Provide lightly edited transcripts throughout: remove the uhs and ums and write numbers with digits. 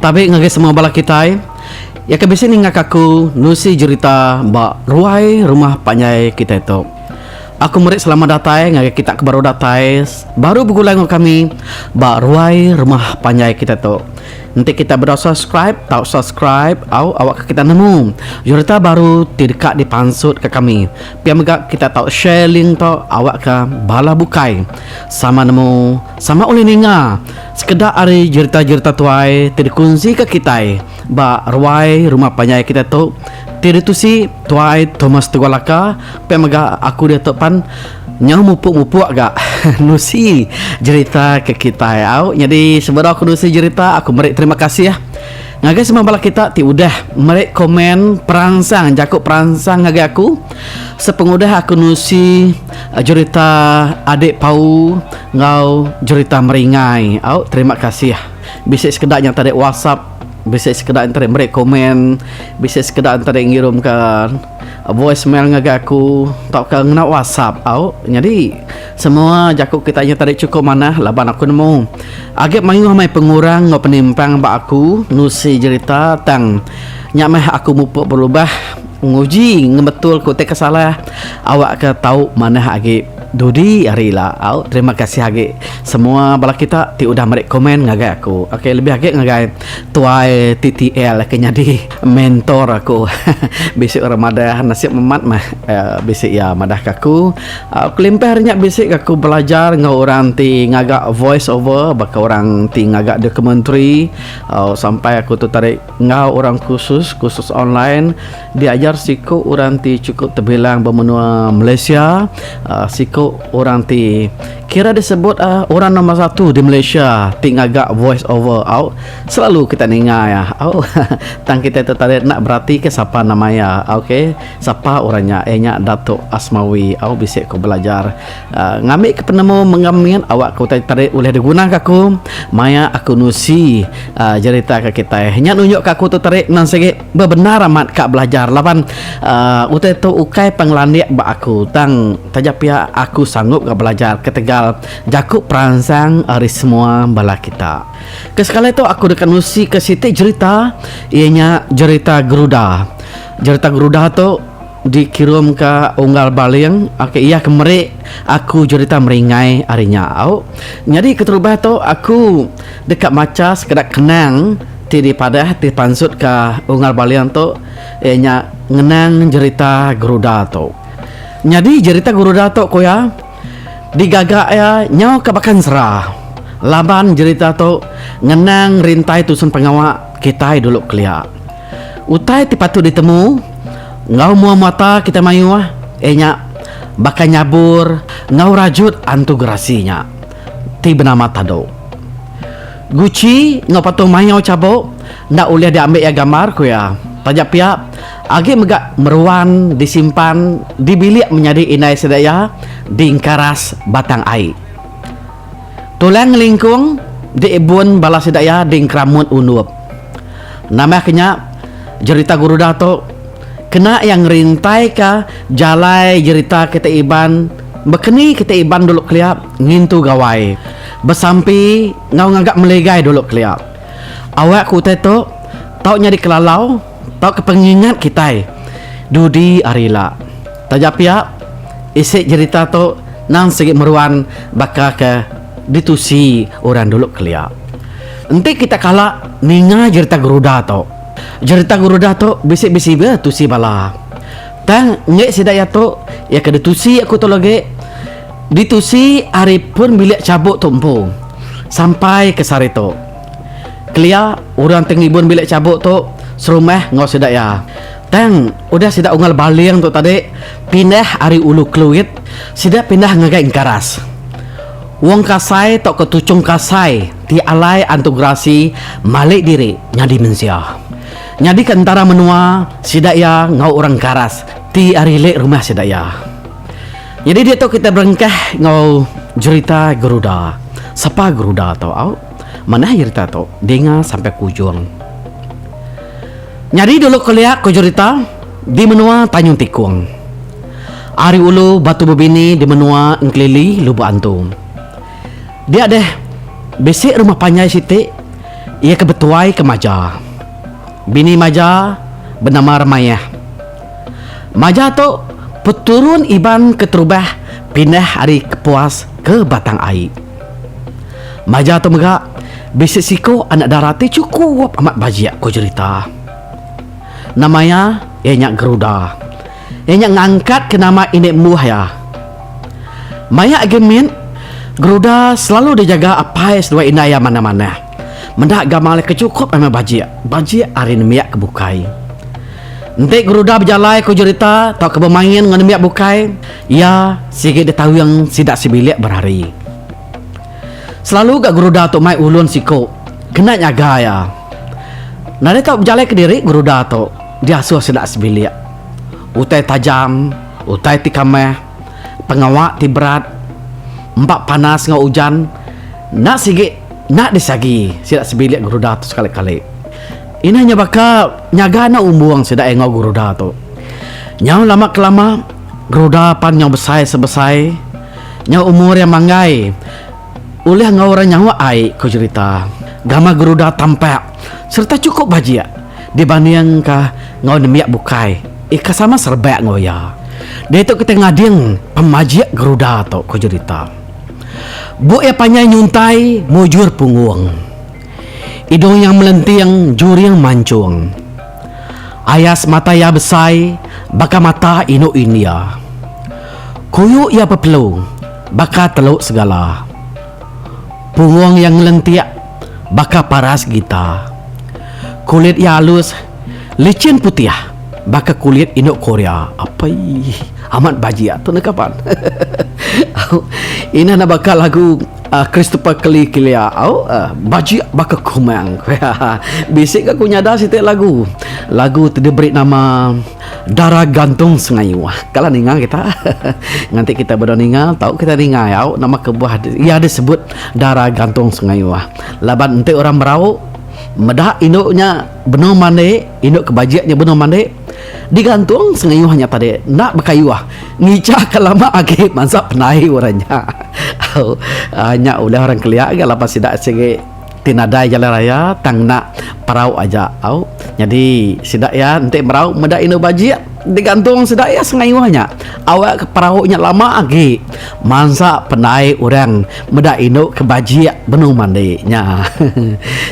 Tapi ngagai semua bala kita ya kebisi ni ngakaku nusi cerita ba ruai rumah panjai kita itu. Aku murid selamat datang ngagai kita baru datang baru bergulai dengan kami ba ruai rumah panjai kita tu. Nanti kita berdoa subscribe, tahu subscribe, awak kita nemu. Cerita baru tidak dipansut ke kami. Biar megak kita tahu share link tu awak ke bala bukai. Sama nemu, sama oleh ninga. Sekedar hari cerita-cerita tuai tidak kunci ke kita. Ba ruai rumah panjai kita tu. Tidak tu si tuai Thomas Tugolaka. Biar megak aku dia tu pan nyau mupuk-mupuk agak nusi cerita ke kita ya. Jadi sebelum aku nusi cerita aku merek terima kasih ya. Ngagai semua bala kita ti udah merek komen perangsang jakuk perangsang ngagai aku. Sepengudah aku nusi cerita adik pau ngau cerita meringai. Terima kasih ya. Bisa sekedar yang tadi WhatsApp, bisa sekedar antara merek komen, bisa sekedar antara ngirim ke voicemail ngagai aku tak ke ngena WhatsApp jadi semua jakuk kita nya tadi cukup mana laban aku nemu agak mayu mai pengurang ngau penimpang ba aku nusi cerita tang nyak mah aku mupuk berubah nguji ngebetul ku teh kesalah awak ke tahu mana agi Dudi Arila terima kasih agi semua bala kita ti udah merek komen ngagai aku lebih agi ngagai tuai TTL kenya di mentor aku bisik Ramadan nasib memat mah bisik ya madah kaku kelimpernya bisik aku belajar ngau orang ti ngagak voice over baka orang ti ngagak documentary sampai aku tu tarik ngau orang khusus online diajar siku orang ti cukup terbilang bermenua Malaysia siku orang ti kira disebut orang nombor 1 di Malaysia tinggal voice over selalu kita ninga ya tang kita tertarik nak berarti ke siapa namanya siapa orangnya nya Datuk Asmawi bisik aku belajar ngambil ke penemu mengamin awak kau tertarik oleh digunakan aku maya aku nusi cerita ke kita nya nunjuk ke aku tertarik nan segi benar amat kak belajar lapan utai tu ukai penglandiak ba aku tang tajapia aku sanggup ke belajar ketegal jakuk perangsang hari semua bala kita kesekali itu aku dekat nusi ke siti cerita ianya cerita Geruda tu dikirim ke unggal baling iya kemerik aku cerita meringai harinya jadi keterubah tu aku dekat maca sekedar kenang daripada dipansut ke unggal baling tu ianya ngenang cerita Geruda tu jadi cerita Geruda tu ko ya digagak ya nyau kebakan serah laban cerita tu ngenang rintai tusun pengawak kita dulu kelia utai tipatu ditemu ngau mua mata kita mayu nya bakal nyabur ngau rajut antu gerasinya ti benama tado guci ngau patu mayu cabo ndak boleh diambil ya gambar ku ya tajak pihak agi megak meruan disimpan di bilik menjadi inai sedaya di ingkaras batang air tulang lingkung di ibun bala sedaya di kramut unup namanya cerita Geruda tu kena yang rintai ka jalai cerita kita iban bekeni kita iban dulu keliap ngintu gawai besampi ngau ngagak melegai dulu keliap awak ku tu tau nyari kelalau tau kepengingat kita Dudi Arila tajapia isi cerita tu nang segi meruan bakal ke ditusi orang dulu kelia nanti kita kalah ninga cerita Geruda tu bisik-bisik be tusi bala tang ngek sidaya tu ya ke ditusi aku tu lagi ditusi hari pun bilik cabuk tumpu sampai ke sari tu kelia orang tengibun bilik cabuk tu serumah ngau sedaya tang udah sidak unggal baling tu tadi pindah hari ulu kluit sidak pindah ngagai ingkaras wong kasai tok ketucung kasai ti alai antugrasi malik diri nyadi mensia nyadi kentara menua sidak ya ngau orang karas ti arilek rumah sidak ya jadi dia tu kita berengkah ngau cerita Geruda siapa Geruda tau mana cerita tu dengar sampai kujung nyari dulu kuliah ko cerita di menua Tanjung Tikung ari ulu batu bebini di menua Engkelili Lubu Antum dia deh besik rumah panjai siti ia kebetuai ke Maja. Bini Maja bernama Ramayah. Maja tu peturun Iban Keterubah pindah hari Kepuas ke Batang Air. Maja tu megak bisik siko anak darati cukup amat bajiak ko cerita. Namanya ianya Geruda. Ianya ngangkat ke nama inek muah ya. Maya agemin Geruda selalu dijaga apais dua inaya mana-mana. Mendak gamal kecukup amat bajiak hari nemiak kebukai. Nanti Geruda berjalai ko cerita tau ke bermain dengan nemiak bukai. Ya sikit dia tahu yang sidak sibiliak berhari. Selalu gak Geruda tu mai ulun siko kena nyaga ya. Nah dia tak berjalan ke diri Geruda tu dia asuh sidak sibiliak. Utai tajam, utai tikameh, pengawak ti berat, empat panas ngau hujan. Nak sikit nak disagi sidak sibiliak Geruda tu sekali-kali. Ini hanya bakal nyaga na umbuang sidak engau Geruda tu. Nyau lama kelama Geruda pan nyau besai sebesai. Nyau umur yang manggai. Oleh ngau orang nyawa ai ko cerita. Gama Geruda tampak serta cukup bajia dibanding ka ngau nemiak bukai. Ika sama serbak ngau ya. Dia tu kita ngading pemajiak Geruda tu ko cerita. Bu ya panyai nyuntai mujur punguang. Hidung yang melenting, juri yang mancung. Ayas mata ya besai, baka mata ino inia. Kuyu ya pepelu, baka teluk segala. Punguang yang melentiak, baka paras gita. Kulit ya halus, licin putih, baka kulit ino Korea. Apa amat bajia tu nak kapan? Ini nak bakal lagu Christopher Kilia bajia baka kumang. Bisik aku nyada sitik lagu tu diberi nama Darah Gantung Sungai Wah. Kalau ningal kita nanti kita berdoa ningal tahu kita ningal ya nama kebuah ia disebut Darah Gantung Sungai Wah. Laban nanti orang berau medah induknya benar mande induk kebajiaknya benar mande digantung sengayuhnya tadi nak berkayuah ngicah kelama agi masa penai orangnya. Hanya udah orang keliak lepas sidak segi tinadai jalan raya tang nak perau aja au. Jadi sidak ya nanti merau medak ino bajiak digantung sidak ya sengayuhnya awak ke peraunya lama agi masa penai orang medak ino kebajiak benu mandi nya.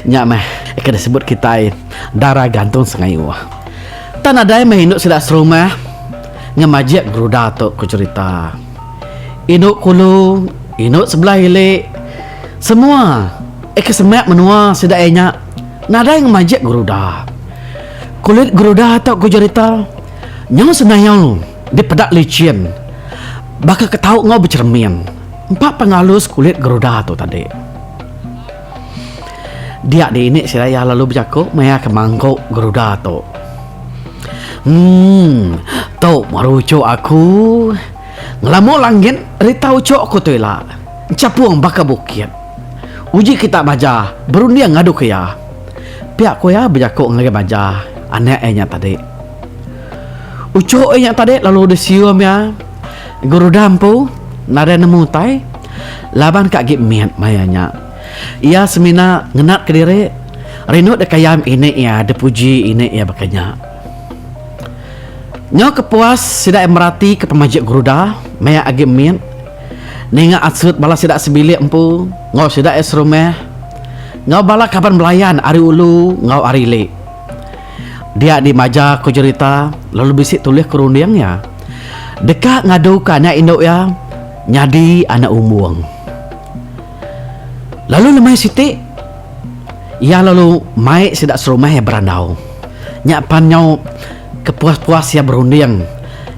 Nya meh kita sebut kita darah gantung sengayuh. Tan ada yang induk sidak serumah ngemajiak Geruda tu ku cerita. Induk kulu, induk sebelah hilik, semua kesemak menua sidak enya. Nada yang ngemajiak Geruda. Kulit Geruda tu ku cerita. Nyau senayang di pedak licin. Baka ketau ngau bercermin. Empat pengalus kulit Geruda tu tadi. Dia di ini saya lalu berjakuk maya ke mangkuk Geruda tu. Tau marucuk aku ngelamu langit rita ucuk aku tu lah capuang baka bukit uji kita baja berundiang ngadu ke ya pihak ku ya berjakuk ngage baja anak enya tadi ucuk enya tadi lalu disium ya Guru dampu nada nemu tai laban kak gip miat mayanya ia semina ngenat ke diri rinut dekayam ini ya depuji ini ya bakanya. Nyo kepuas sidak merati ke pemajik Geruda maya agi min ninga atsut bala sidak sebilik empu ngau sidak es rumah ngau bala kapan melayan ari ulu ngau ari le dia di maja ko cerita lalu bisik tulis kerundiangnya dekat ngadu kana induk ya nyadi anak umbuang lalu lemai siti ia lalu mai sidak serumah ya berandau nyak panyau kepuas-puas ya berunding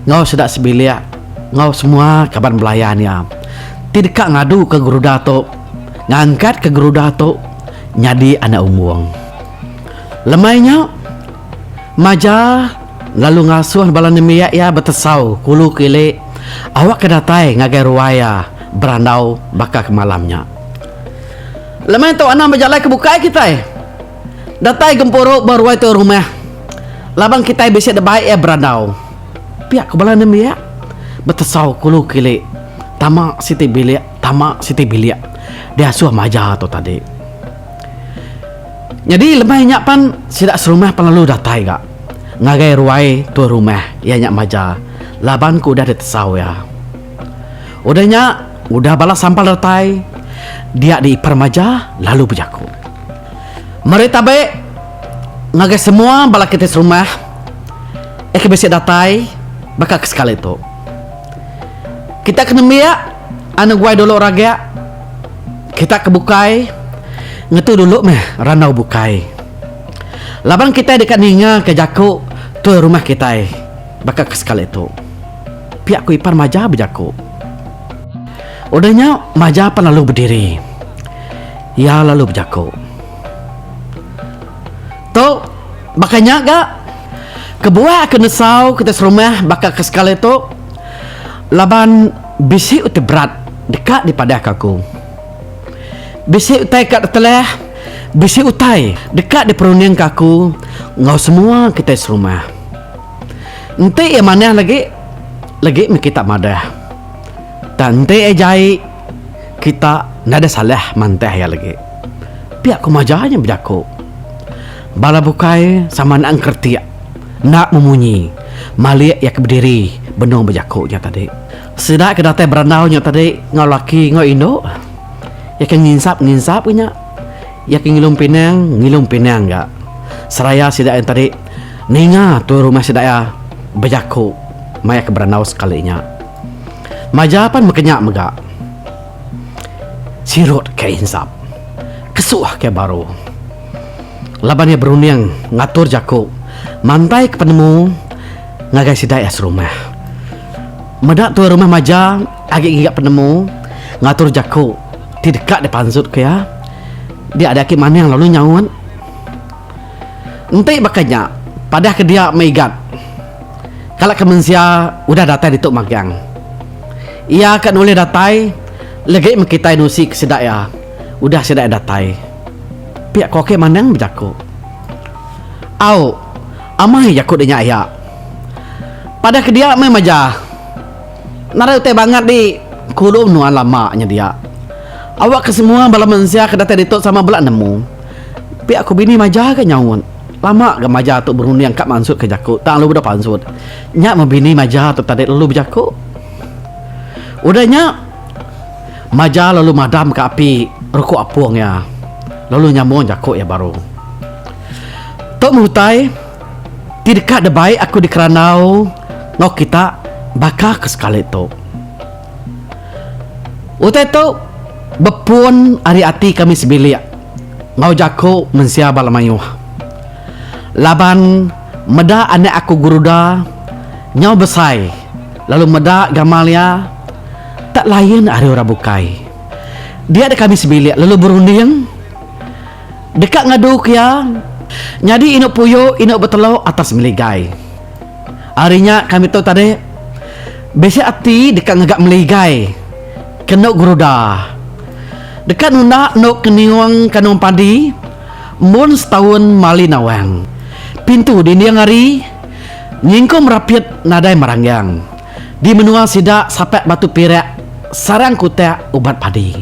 ngau sedak sebilia ngau semua kaban belayan ya tidak ngadu ke Geruda tu ngangkat ke Geruda tu nyadi anak umbuang lemainya maja lalu ngasuh bala nemiak ya betesau kulu kile awak kedatai ngagai ruaya berandau baka ke malamnya lemai tu anak berjalan ke bukai kita datai gempuruk baru itu rumah labang kita bisa ada baik ya berandau pihak kebala nemi ya betesau kulu kile tamak siti bilik dia suah maja tu tadi Jadi lemahnya pan sidak serumah penlalu datai kak. Ngagai ruai tu rumah ya nyak maja. Laban ku udah ditesau ya. Udahnya udah balas sampal datai. Dia di permaja lalu berjaku. Mari tabe ngagai semua bala kita serumah. Besi datai bakal ke sekali itu. Kita kena miak anu guai dulu raga. Kita kebukai ngetu dulu meh ranau bukai. Laban kita dekat ninga ke jaku tu rumah kita bakal ke sekali itu. Pihak ku ipar maja berjaku. Udahnya maja pan lalu berdiri. Ya lalu berjaku. Tu makanya gak kebuah ke nesau kita serumah bakal ke sekali itu. Laban bisi uti berat dekat di pada aku. Bisi utai kat telah. Bisi utai dekat di perunian kaku. Ngau semua kita serumah. Nanti yang mana lagi kita madah. Dan nanti ejai kita nada salah mantah ya lagi. Pihak ku majanya berjaku. Bala bukai sama nak kertiak. Nak memunyi. Malik ya berdiri benung berjakunya tadi. Sedak kedatai beranaunya tadi ngau laki ngau indo. Ya kan nginsap punya. Ya kan ngilum pinang enggak. Seraya sedak yang tadi ninga tu rumah sedak ya berjaku. Maya ke beranau sekalinya. Majapan mekenyak megak. Sirut ke insap. Kesuah ke baru. Labannya beruniang ngatur jaku. Mantai ke penemu ngagai sidai as rumah. Medak tu rumah maja agak gigak penemu ngatur jaku di dekat di pansut ke ya. Dia ada ki mana yang lalu nyawon. Nanti bakanya pada ke dia meigat. Kalau kemensia udah datai di tuk magang. Ia akan boleh datai lagi mekitai nusi ke sidak ya. Udah sidak datai. Pihak koke mana yang berjaku. Au amai jakut dia ayak. Pada ke dia mai maja. Nara utai banget di kulum nuan lamaknya dia. Awak ke semua bala mensia ke datai ditok sama belak nemu. Pihak aku bini maja ke nyawon. Lama ke maja tu berunding kat mansut ke jaku. Tak lu udah pansut. Nyak membini maja tu tadi lalu berjaku. Udahnya maja lalu madam ke api rokok apuang ya. Lalu nyamon jaku ya baru. Tok mutai di dekat debai aku di keranau ngok kita bakal ke sekali tu. Utai tu bepun hari hati kami sebilik. Ngau jaku mensia balamayuh. Laban meda anak aku guruda nyau besai. Lalu meda gamalnya tak lain hari ora bukai. Dia ada kami sebilik lalu berunding dekat ngaduk ya. Jadi inuk puyo inuk betelo atas meligai. Harinya kami tahu tadi besi hati dekat ngagak meligai. Kenok guruda. Dekat nunda nok keniwang kanong padi mun setahun mali nawang. Pintu di niang hari nyingkom rapiat nadai maranggang. Di menua sidak sapek batu pirak sarang kutek ubat padi.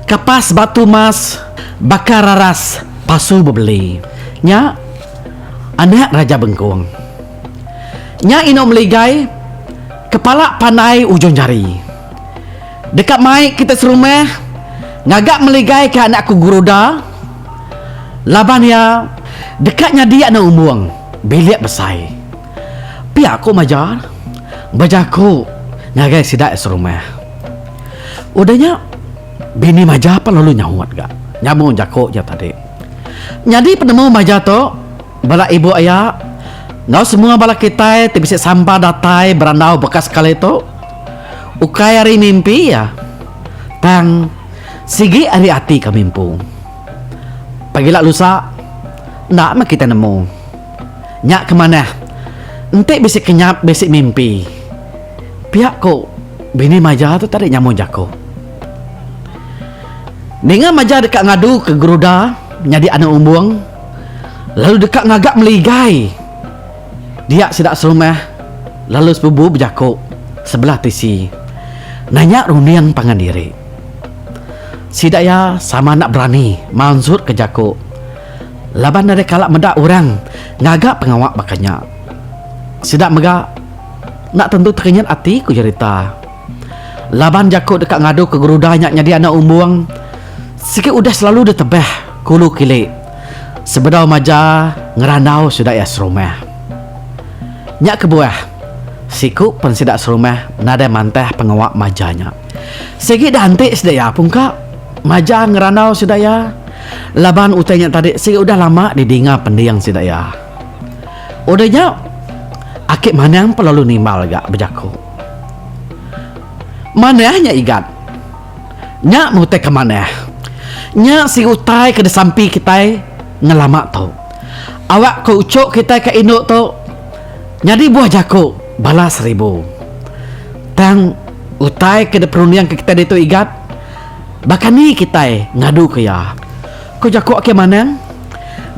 Kapas batu mas bakar raras pasu bebeli. Nya anak raja bengkong. Nya ino meligai kepala panai ujung jari. Dekat mai kita serumah ngagak meligai ke anakku guruda. Laban ya dekatnya dia nak umbuang bilik besai. Pihak aku majar bajaku ngagai sidak serumah. Udahnya bini maja apa lalu nyawat gak nyamuk jako je tadi. Jadi penemu maja tu bala ibu ayah ngau semua bala kita bisa sampah datai berandau bekas kali tu ukai hari mimpi ya tang sigi hari hati kamimpu. Pagilah lusa nak mah kita nemu nyak kemana entek bisa kenyap besi mimpi. Pihak ko bini maja tu tadi nyamuk jako. Dengan maja dekat ngadu ke geruda nyadi anak umbuang. Lalu dekat ngagak meligai. Dia sidak serumah. Lalu sepupu berjakuk sebelah tisi. Nanya runian pangan diri. Sidak ya sama nak berani mansur ke jakuk. Laban ada kalak medak orang ngagak pengawak bakanya. Sidak megak nak tentu terkenyat hati ku cerita. Laban jakuk dekat ngadu ke gerudahnya jadi anak umbuang. Sikit udah selalu ditebeh kulu kilik. Sebedau maja ngeranau sudah ya serumah. Nyak kebuah. Siku pun sidak serumah nada manteh pengawak majanya. Sikit dah antik sudah ya pun kak. Maja ngeranau sudah ya. Laban utainya tadi sikit udah lama didinga pendiang sudah ya. Udahnya akik mana yang perlu nimbal gak berjaku. Mana nya igat. Nyak mutai ke mana? Nyak si utai ke desampi kita ngelamak tau. Awak ke ucuk kita ke induk tau. Jadi buah jaku balas 1000. Tang utai ke deperunian ke kita itu igat. Bahkan ni kita ngadu ke ya. Kau jaku ke mana?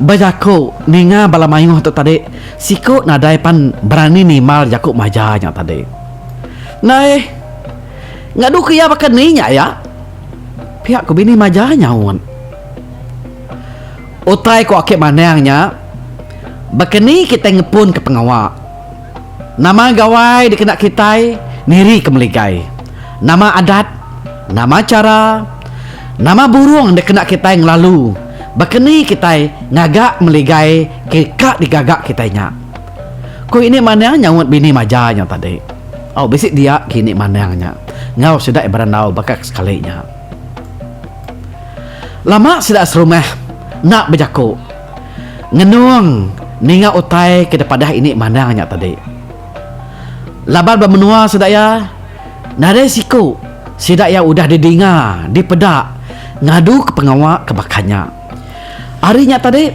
Bajaku ninga bala mayuh tu tadi. Siku nadai pan berani nimal jaku majanya tadi. Nai ngadu ke ya bahkan ni nya ya. Pihak ku bini majanya wan. Utai ku akik manangnya. Bahkan ni kita ngepun ke pengawak. Nama gawai dikenak kita niri kemeligai. Nama adat, nama cara, nama burung dikenak kita yang lalu. Bahkan ni kita ngagak meligai kekak digagak kitanya. Ku ini manangnya wan bini majanya tadi. Oh bisik dia kini manangnya. Ngau sudah berandau bakak sekalinya. Lama sudah serumah nak berjaku. Ngenuang ninga utai ke depadah ini manangnya tadi. Laban bermenua sudah ya. Nada siku sidak ya udah didinga, dipedak, ngadu ke pengawak kebakannya. Harinya tadi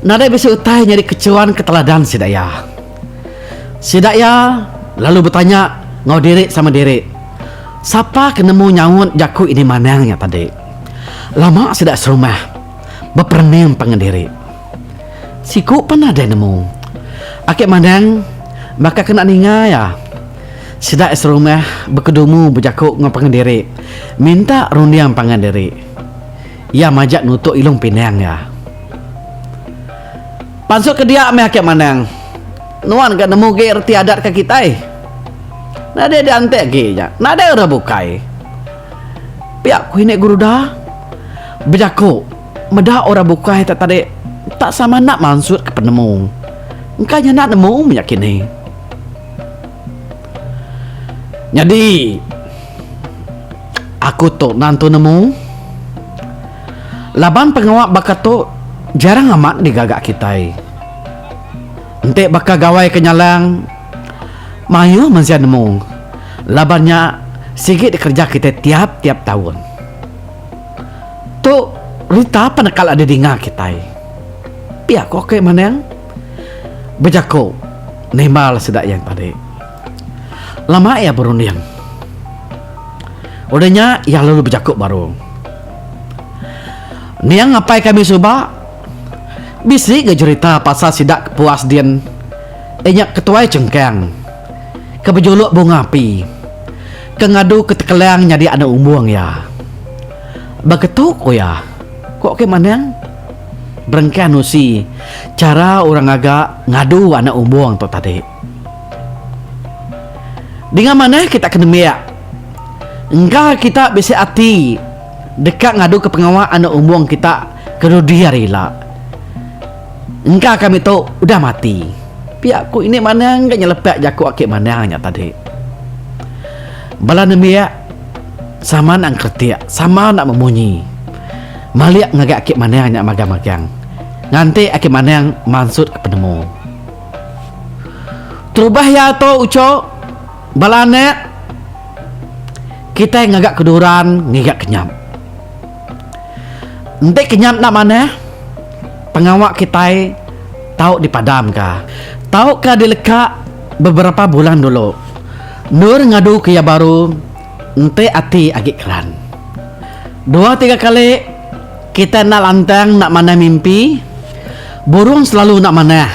nada bisa utai nyari kecuan keteladan sidak ya. Sidak ya lalu bertanya ngau diri sama diri. Siapa kenemu nyawut jaku ini manangnya tadi? Lama sidak serumah berpernim pengendiri. Siku pernah ada nemu. Akik manang maka kena ninga ya. Sidak serumah berkedumu berjakuk ngau pengendiri. Minta rundiang pengendiri. Ya majak nutuk ilung pinang ya. Pansuk ke dia me akik manang. Nuan gak nemu ge erti adat ke kita nada dia antek ge nya. Nada ora bukai. Pihak ku ini guru dah. Berjaku medah ora bukai tak tadi tak sama nak maksud ke penemu. Engkanya nak nemu meyakini. Jadi aku tu nantu nemu. Laban pengawak bakat tu jarang amat digagak kita. Entek bakal gawai kenyalang mayu masih nemu. Labannya sikit kerja kita tiap-tiap tahun. Tu rita penekal ada dengar kita. Pihak kok kayak mana yang berjaku nimbal sedak yang tadi. Lama ya berunding. Udahnya ya lalu berjaku baru. Niang ngapai kami subah? Bisi ke cerita pasal sidak puas dian. Enyak ketuai cengkang. Kebejuluk bunga api. Kengadu ketekelang nyadi anak umbuang ya. Begitu ko ya. Kok ke mana? Berengkan usi. Cara orang agak ngadu anak umbuang tu tadi. Dengan mana kita kena miak? Enggak kita bisa hati dekat ngadu ke pengawal anak umbuang kita kena dia rela. Enggak kami tu udah mati. Pihakku ini mana enggak nyelepek jaku akik mana nya tadi. Bala nemiak sama nak kertiak, sama nak memunyi. Maliak ngagak akik mana nya magang-magang. Nanti akik mana yang maksud ke penemu. Terubah ya to ucok. Balane kita ngagak keduran, ngagak kenyam. Nanti kenyam nak mana? Pengawak kita tahu dipadam kah? Tahu kah dilekak beberapa bulan dulu. Nur ngadu ke ya baru, nanti hati agak keran. 2-3 kali kita nak lantang nak mana mimpi, burung selalu nak mana.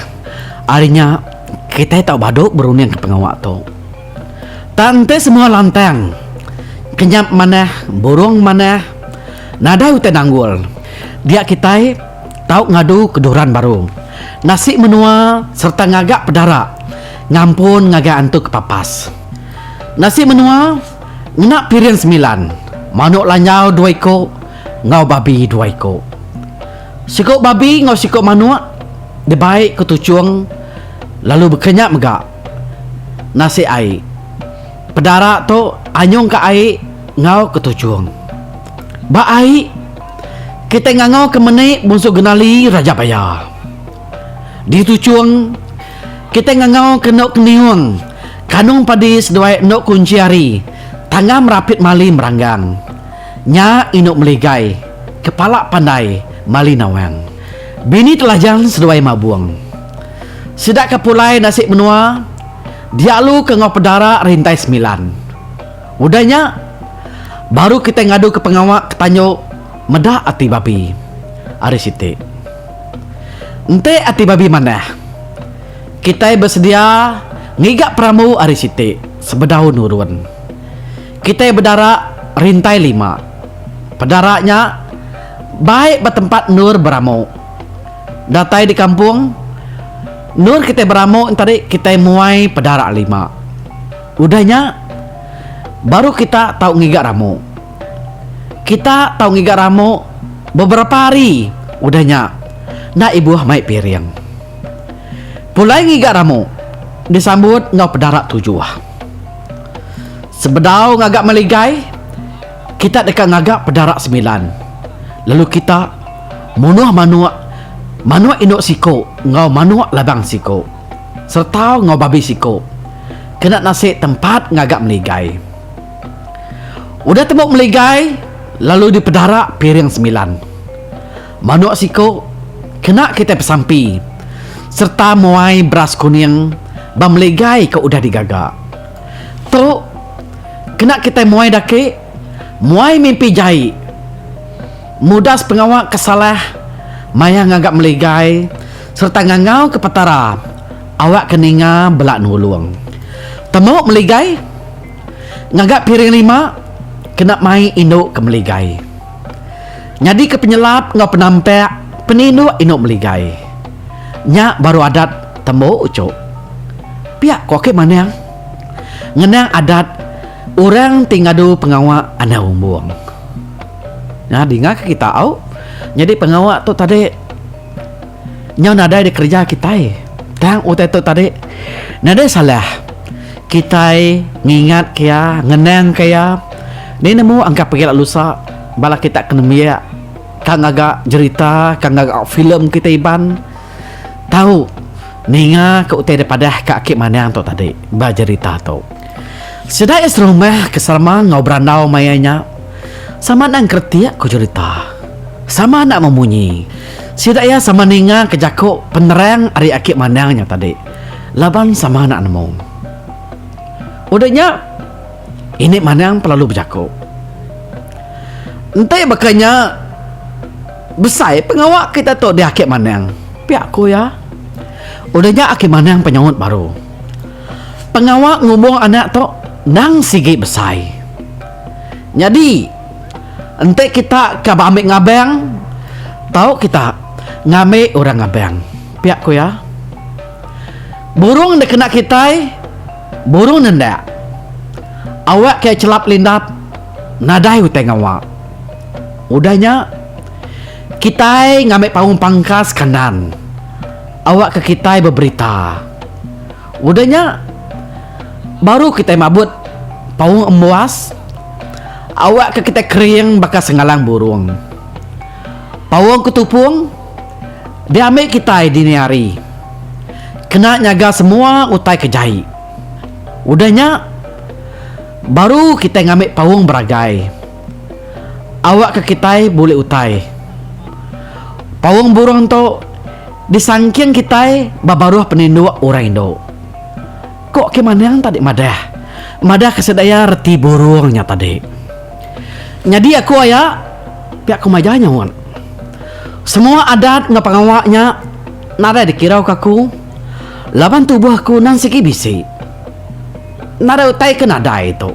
Harinya kita tahu baduk berunding ke pengawak tu. Tante semua lantang. Kenyap mana, burung mana, nada utai nanggul. Dia kita tahu ngadu keduran baru. Nasi menua serta ngagak pedara. Ngampun ngagak antuk kepapas. Nasi menua ngena piring 9. Manuk lanyau 2 ekor, ngau babi 2 ekor. Sikok babi ngau sikok manuk dibaik ke tucuang, lalu berkenyak megak. Nasi air. Pedara tu anyung ke air ngau ke tucuang. Ba air kita ngangau ke menik bungsu genali Raja Baya. Di tucuang kita ngangau ke nok keniung. Kanung padis dua nok kunci hari. Tangan merapit mali meranggang. Nya inuk meligai. Kepala pandai mali nawang. Bini telajang seduai mabuang. Sedak kepulai nasi menua. Dialu ke ngau pedara rintai 9. Udahnya baru kita ngadu ke pengawak ketanyo medah ati babi. Ari siti. Ente ati babi mana? Kita bersedia ngigak peramu ari siti sebedahun nurun. Kita bedara rintai 5. Pedaraknya baik bertempat nur beramu. Datai di kampung nur kita beramu tadi kita muai pedarak 5. Udahnya baru kita tahu ngigak ramu. Kita tahu ngigak ramu beberapa hari. Udahnya nak ibu mai piring. Pulai ngigak ramu disambut ngau pedarak 7. Sebedau ngagak meligai, kita dekat ngagak pedarak 9. Lalu kita munuh manuak induk siko, ngau manuak labang siko, serta ngau babi siko. Kena nasi tempat ngagak meligai. Udah tembok meligai, lalu di pedarak piring 9. Manuak siko kena kita pesampi, serta muai beras kuning bameligai ke udah digagak. Tu kena kita muai dake, muai mimpi jai. Mudas pengawak kesalah maya ngagak meligai serta ngangau ke petara. Awak keninga belak nulung. Temu meligai ngagak piring 5 kena mai induk ke meligai. Nyadi ke penyelap ngau penampak peninduk induk meligai. Nya baru adat temu ucuk. Pihak kokek mana yang ngenang adat orang tingadu pengawak anak umbuang. Nah dengar kita au. Jadi pengawak tu tadi nyau nada di kerja kita. Tang utai tu tadi nada salah. Kita ngingat kaya ngenang kaya ni nemu angkat pergi lusa bala kita kena mia kang agak cerita kang agak film kita iban tahu ninga ke utai daripada kaki mana yang tu tadi ba cerita tu. Sedai serumah keselama ngau berandau mayanya sama nang kertiak ku cerita sama nak memunyi sedaya sama ninga kejakuk penerang ari akik manangnya tadi laban sama nak nemu udahnya ini manang perlu berjakuk entai bakanya besar pengawak kita tu di akik manang pihak ku ya udahnya akik manang penyawut baru pengawak ngubung anak tu nang sigi besar. Jadi entek kita ke ambil ngabang tahu kita ngambil orang ngabang pihak ku ya burung nak kena kita burung nenda awak kayak celap lindap nadai utang awak udahnya kita ngambil panggung pangkas kanan awak ke kita berberita udahnya baru kita mabut panggung embuas awak ke kita kering bakas sengalang burung pawang ketupung dia ambil kita dini hari kena nyaga semua utai kejai udahnya baru kita ngambil pawang beragai awak ke kita boleh utai pawang burung tu disangking kita babaruh peninduk orang Indo kok kemana yang tadi madah kesedaya reti burungnya tadi. Jadi aku ayah pihak kumajanya wan. Semua adat ngapangawaknya nada dikirau kaku. Laban tubuh aku nan siki bisi. Nada utai ke nada itu.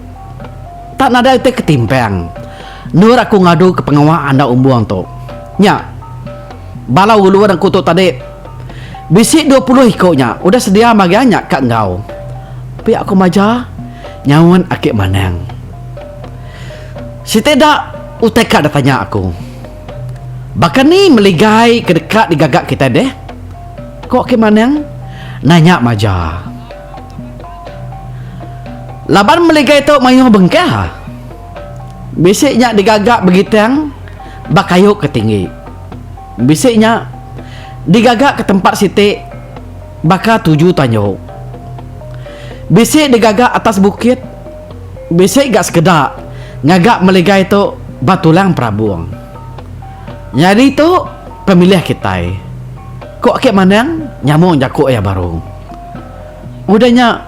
Tak nada utai ketimpang. Nur aku ngadu ke pengawak anda umbuang tu. Nya. balau luar dan kutuk tadi. Bisik 20 ikutnya, udah sedia magianya kak engkau. Tapi aku maja, nyawan akik manang. Si tidak uteka dah tanya aku. Bahkan ni meligai ke dekat digagak kita deh. Kok akik manang? Nanya maja. Laban meligai tu mayuh bengkah. Bisiknya digagak begitang, bakayuk ke tinggi. Bisiknya digagak ke tempat Siti, baka 7 tanyo. Bisik digagak atas bukit. Bisik gak sekedar ngagak meligai tu batulang Prabuang. Jadi tu pemilih kita. Kok akik manang nyamuk jakuk ya baru. Udahnya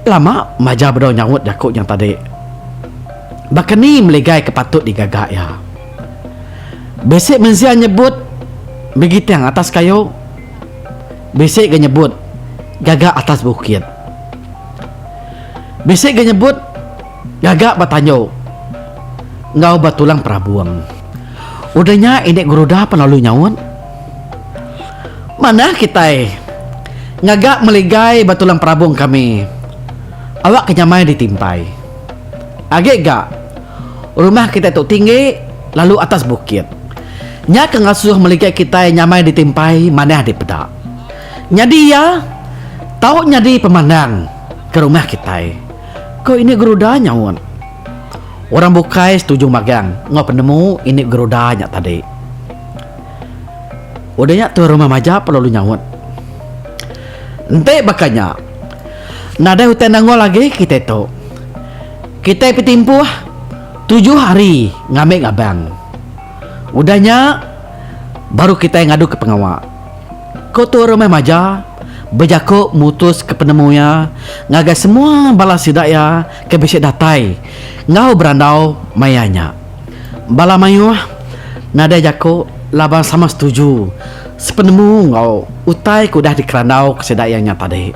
lama maja berau nyawut jakuk yang tadi. Bahkan ni meligai kepatut digagak ya. Besik menzia nyebut begitu yang atas kayu. Besik gak nyebut gagak atas bukit. Besik gak nyebut gagak batanyo. Ngau batulang Prabuang. Udahnya ini geruda penalu nyawut. Mana kita ngagak meligai batulang Prabuang kami. Awak kenyamai ditimpai. Agak gak rumah kita tu tinggi lalu atas bukit. Nya kengasuh meligai kita nyamai ditimpai mana di pedak. Jadi ya tahu nyadi pemandang ke rumah kita. Kau ini geruda nyawon. Orang bukai setuju magang. Ngau penemu ini gerudanya tadi. Udahnya tu rumah maja perlu nyawon. Ente bakanya nada hutan nangol lagi kita tu. Kita pitimpuh 7 hari ngambil ngabang. Udahnya baru kita yang ngadu ke pengawal. Kau tu rumah maja berjakuk mutus ke penemunya ngaga semua balas sidaya ke bisik datai. Ngau berandau mayanya. Bala mayuh nada jakuk laban sama setuju. Sepenemu ngau utai kudah dikerandau ke sidayanya tadi.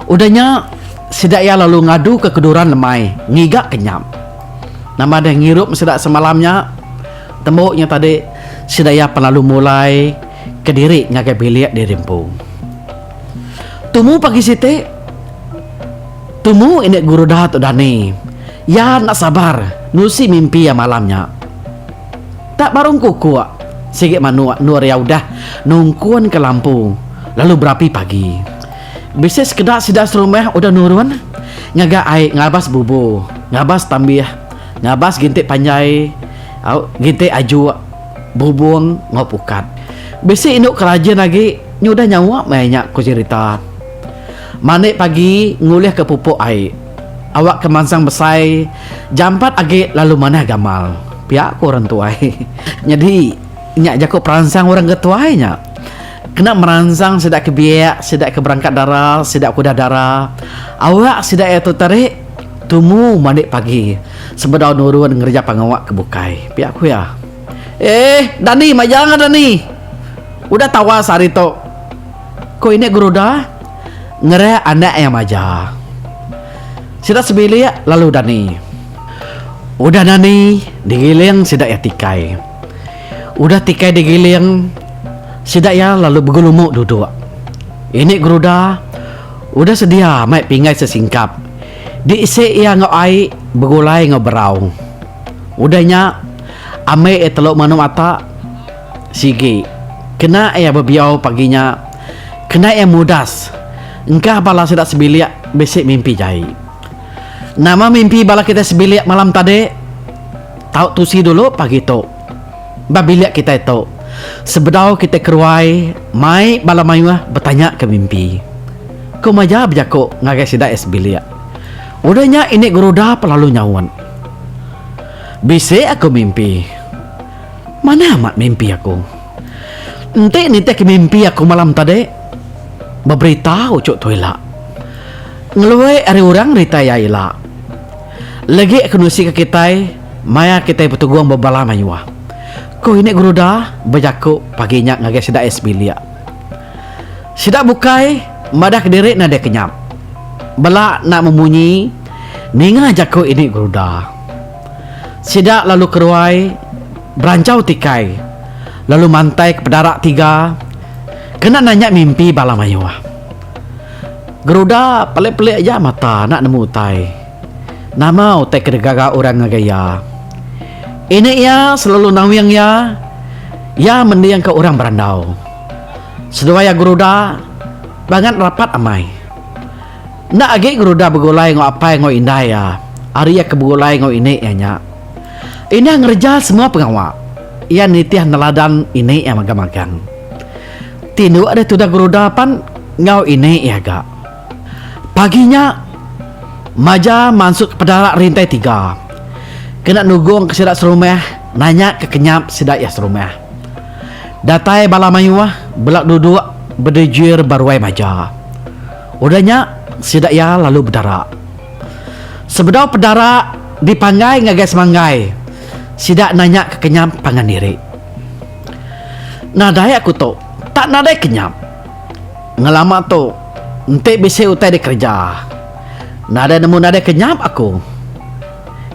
Udahnya sidaya lalu ngadu ke keduran lemai ngigak kenyam. Nama dia ngirup sedak semalamnya. Temboknya tadi sidaya penlalu mulai ke diri ngagai bilik di rimpung. Tumu pagi Siti. Tumu ini guru dah tu Dani. Ya nak sabar nusi mimpi ya malamnya. Tak barung kuku sikit manu nur ya udah nungkuan ke lampu lalu berapi pagi. Bisa sekedar sidas rumah udah nurun ngaga ai ngabas bubu ngabas tambih ngabas gintik panjai gintik aju bubung ngopukat. Bisa induk kerajaan lagi nyudah nyawa banyak ku cerita. Manik pagi ngulih ke pupuk ai. Awak kemansang besai jam 4 agi lalu mana gamal. Pihak ku orang tua. Jadi nyak jaku peransang orang ketuanya. Kena merangsang sedak ke biak, sedak ke berangkat darah, sedak kuda darah. Awak sedak itu tarik tumu manik pagi. Sebedau nurun ngerja pangawak ke bukai. Pihak ku ya. Dani, majangan Dani. Udah tawas hari tu. Kau ini geruda ngere anak yang maja. Sedak sebilik lalu Dani. Udah Dani digiling sedak ya tikai. Udah tikai digiling sidak ya lalu bergelumuk duduk. Ini geruda udah sedia mai pingai sesingkap. Diisi ia ngau ai begulai ngau berau. Udahnya ame teluk manu mata sigi. Kena ia berbiau paginya. Kena ia mudas. Engkah bala sidak sebilik besik mimpi jai. Nama mimpi bala kita sebilik malam tadi. Tahu tusi dulu pagi tu. Babiliak kita itu. Sebedau kita keruai mai bala mayuah bertanya ke mimpi. Kau maja berjakuk ngagai sidak es bilik. Udahnya ini geruda pelalu nyawan. Bisa aku mimpi. Mana amat mimpi aku. Ente ke mimpi aku malam tadi. Berberitahu cuk toilet. Ngeluai hari orang ritaya ila. Lagi aku nusi ke kita. Maya kita bertuguang berbala mayuah. Kau ini geruda berjakuk paginya ngagai sidak es bilik. Sidak bukai madah ke diri nada kenyap. Bela nak memunyi ninga jakuk ini geruda. Sidak lalu keruai berancau tikai. lalu mantai ke pedarak 3. Kena nanya mimpi bala mayu. Geruda pelik-pelik aja mata nak nemu utai. Nama utai kedegaga orang ngagaya. Ini ya selalu nawiang ya. Ya mendiang ke orang berandau. Sedua ya geruda banget rapat amai. Nak agi geruda begulai ngo apa ngo indah ya. Ari ya kebegulai ngo ini ya nya. Ini ngerja semua pengawak. Ia nitiah neladan ini ya magang-magang. Tindu ada tudah geruda pan ngau ini ya gak. Paginya Maja masuk ke pedarak rintai 3. Kena nugung ke sidak serumah, nanya ke kenyap sidak ya serumah. Datai bala mayuah belak duduk berdejir baruai Maja. Udahnya sidak ya lalu berdarak. Sebedau pedarak dipanggai ngagai semanggai. Sidak nanya ke kenyap pangan diri. Nadai aku tu tak nadai kenyap. Ngelama tu entek bisa utai di kerja. Nada nemu nada kenyap aku.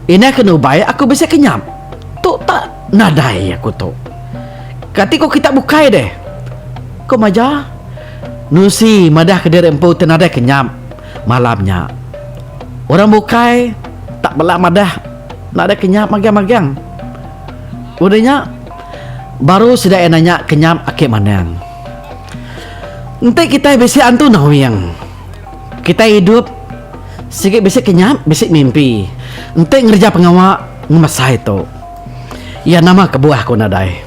Ini kena ubay aku bisa kenyap. Tu tak nadai aku tu. Katiko kita bukai deh. Kau Maja nusi madah ke diri empu tenada kenyap malamnya. Orang bukai tak belak madah nada kenyap magang-magang. Udahnya baru sudah nanya kenyap akik manang. Nanti kita bisa antu nawiang. Kita hidup sikit bisa kenyap, bisa mimpi. Nanti ngerja pengawak ngemasai itu. Ya nama kebuah ko nadai.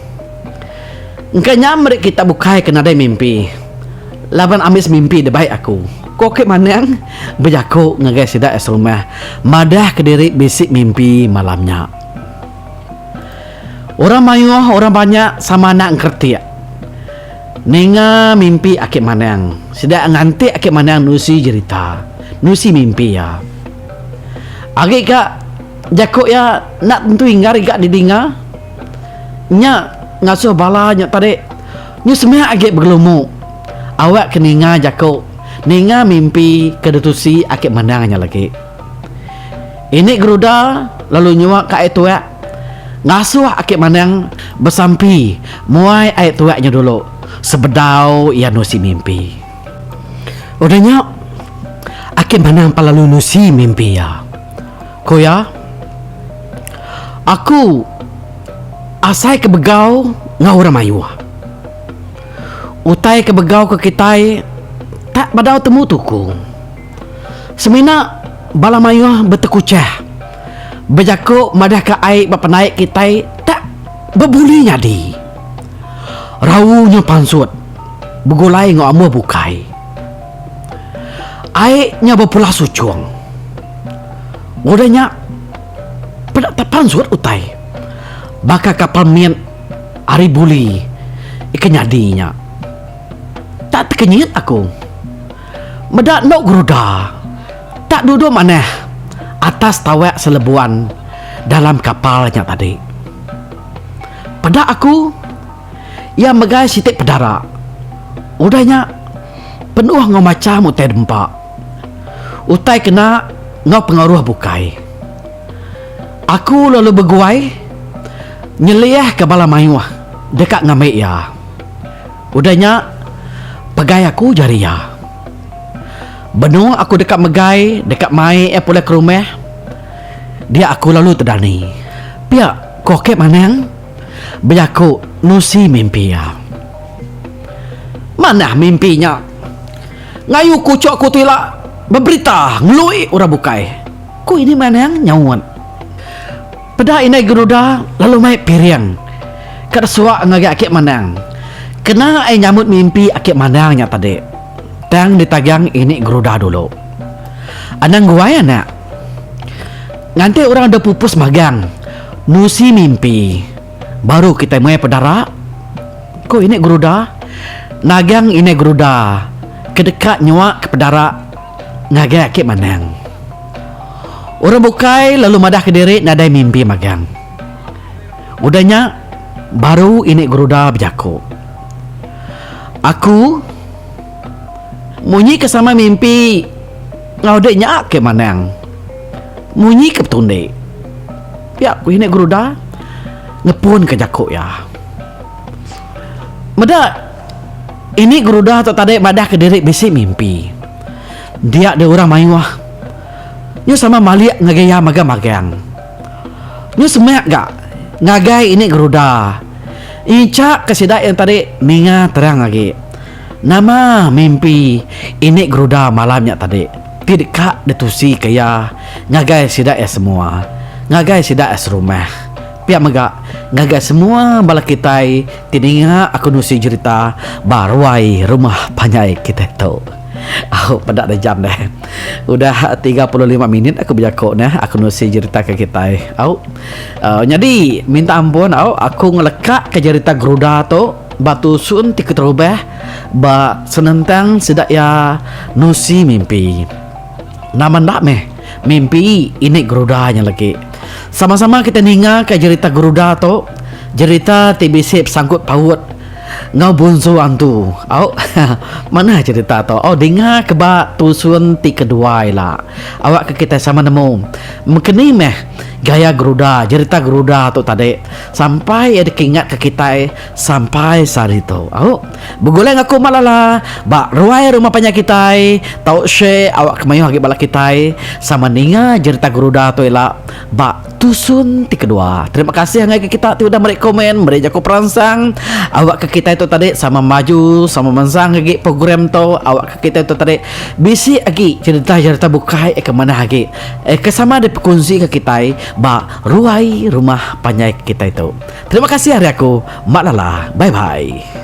Engkanya mereka kita bukai ke nadai mimpi. Laban amis mimpi de baik aku. Kok ke manang berjaku ngagai sidak es rumah. Madah ke diri bisik mimpi malamnya. Orang mayuah orang banyak sama nak ngerti. Nenga mimpi akik manang. Sidak nganti akik manang nusi cerita. Nusi mimpi ya. Agak kak jakok ya nak tentu hingga rigak didinga. Nya ngasuh balanya tadi. Nya semua agak bergelumuk. Awak keninga jakok. Ninga mimpi kedetusi akik manangnya lagi. Ini geruda lalu nyuak kak itu ya. Ngasuh akik manang bersampi. Muai ayat tuaknya dulu. Sebedau ia nusi mimpi. Udahnya akik manang palalu nusi mimpi ya. Ko ya, aku asai ke begau ngau ramayu. Utai ke begau ke kitai tak badau temu tuku. Semina bala mayuh bertekucah. Berjaku madah ke aik bapa naik kitai tak berbulinya di. Rawunya pansut. Begulai ngau amu bukai. Aiknya berpula sucuang. Udahnya pedak tapan suat utai. Baka kapal mian ari buli ikan nyadinya. Tak terkenyit aku. Medak nok geruda. Tak duduk maneh atas tawak selebuan dalam kapalnya tadi. Pedak aku ia megai sitik pedara. Udahnya penuh ngau macam utai dempak. Utai kena ngau pengaruh bukai. Aku lalu berguai nyeliah ke bala mayuah dekat ngamik ya. Udahnya pegai aku jari ya. Benar aku dekat megai dekat mai pulai ke rumah. Dia aku lalu terdani. Pihak kokek manang berjaku nusi mimpi ya. Mana mimpinya? Ngayu kucok kutila berberita ngelui orang bukai. Ku ini manang nyawon. Pada ini geruda lalu mai piring. Kada suak ngagak akik manang. Kena ai nyamut mimpi akik manangnya tadi. Tang ditagang ini geruda dulu. Anang gua ya nak. Nganti orang ada pupus magang. Nusi mimpi. Baru kita mulai pedara. Kok ini geruda? Nagang ini geruda. Kedekat nyuak ke pedara. Ngagak akik manang. Orang bukai lalu madah ke diri nadai mimpi magang. Udahnya baru ini geruda berjaku. Aku munyi ke sama mimpi ngaudeknya ke manang. Munyi ke petunde. Ya aku ini geruda ngepun ke jaku ya. Mada ini geruda atau tadi madah ke diri bisi mimpi. Dia ada orang main wah. Nyo sama maliak ngagaya magang-magang. Nyo semak gak ngagai ini geruda. Ica kesidak yang tadi ninga terang lagi. Nama mimpi ini geruda malamnya tadi. Tidak detusi kaya ngagai sidak ya semua. Ngagai sidak ya serumah. Pihak megak ngagai semua bala kita tidinga aku nusi cerita barwai rumah panyai kita itu. Aku pada ada jam deh. Udah 35 menit aku berjakok nah aku nusi cerita ke kita. Jadi minta ampun aku ngelekak ke cerita geruda tu batu sun tiket rubah ba senentang sedak ya nusi mimpi. Nama ndak meh mimpi ini gerudanya lagi. Sama-sama kita ninga ke cerita geruda tu cerita TBC sangkut paut ngau bunsu antu. Mana cerita tu? Dengar keba tusun ti kedua lah. Awak ke kita sama nemu. Mungkin meh gaya geruda, cerita geruda tu tadi sampai ada keingat ke kita sampai saat itu. Beguleng aku malala ba ruai rumah panya kita tau she awak kemayu hagi bala kita sama ninga cerita geruda tu lah ba tusun ti kedua. Terima kasih hangai ke kita ti udah merek komen, merek aku perangsang awak ke kita itu tadi sama maju sama mensang lagi program tu awak ke kita itu tadi bisi lagi cerita bukai ke mana lagi kesama ada berkongsi ke kita ba ruai rumah panyai kita itu. Terima kasih hari aku Mak Lala. Bye bye.